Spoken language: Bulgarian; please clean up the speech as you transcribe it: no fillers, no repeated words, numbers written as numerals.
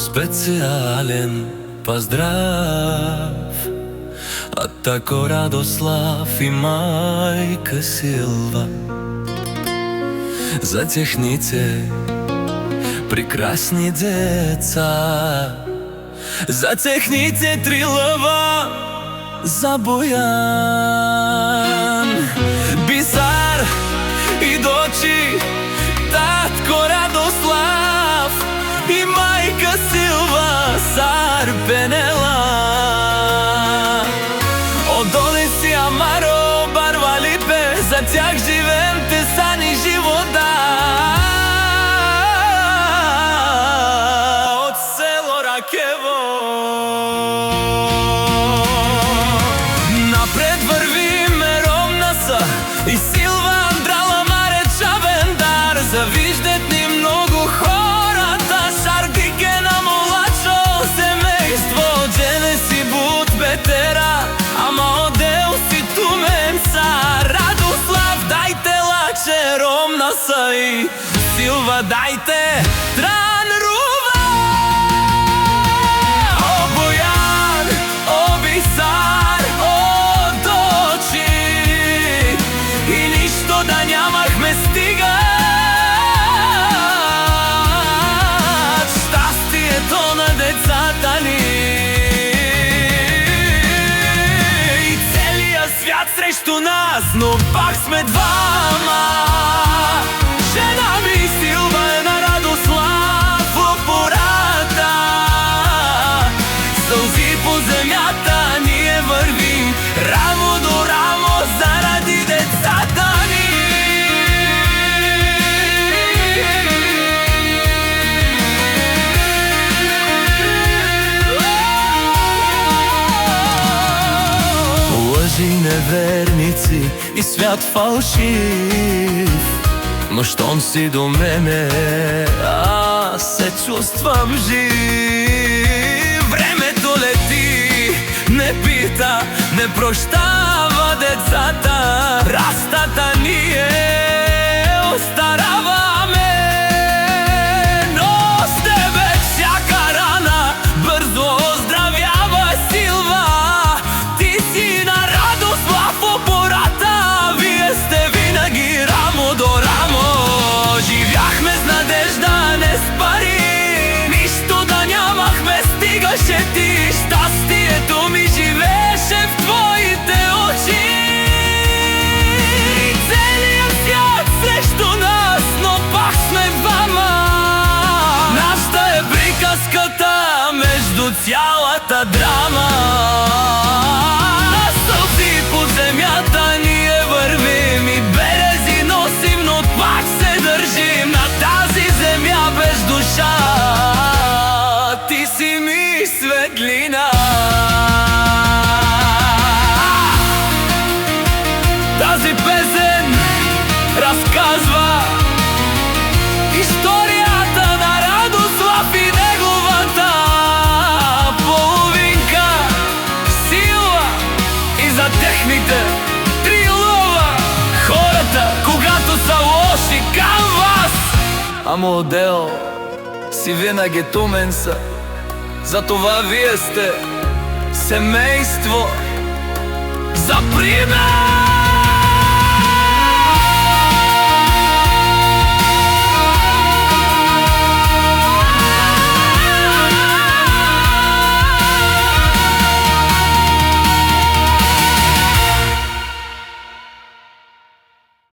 Специјален поздрав од тако Радослав и мајка Силва. За техните прекрасни деца, за техните 3 лъва, за Бојан, Бисар и дочи, татко Радослав и мајка Силва, Сар Пенела. Одонеси Амаро, Барва Липе, за тях живеем те сани живота. Од село Ракево напред вървиме Ромнаса и Силва, Андрала, Маре, Чавендар. Завиждат ни много хората, Шардике на молачо семейство. Дженеси Бут Бетера, ама одел си Туменца. Радослав, дайте лаче Ромнаса и Силва, дайте Тран Рува. О Бојан, о Бисар, о дочи, и ништо да нямахме стигат. Щастието на децата ни и целият свят срещу нас, но пак сме двама. Жена ми Силва е на Радослав лопората. Сълзи по земята ние вървим рамо до рамо заради децата ни. Лъжи, неверници и свят фалшив, но щом си до мене, аз се чувствам жив. Времето лети, не пита, не прощава децата. Растата ние остараваме, но с тебе всяка рана бързо оздравява. Силва, ти си на Радослав опората. Вие сте винаги рамо до рамо. Живяхме с надежда, не с пари, нищо да нямахме, стигаше ти. Щастието ми живееше в твоите очи. Целият свят срещу нас, но пак сме двама. Нашата е приказката между цялата драма. Сълзи по земята ние вървим и берези носим, но пак се държим на тази земя без душа. Ти си ми светлина. Тази песен разказва историята на Радослав и неговата половинка Силва и за техните 3 лъва. Хората, когато са лоши към вас, а модел си винаги Туменса. Затова вие сте семейство за пример.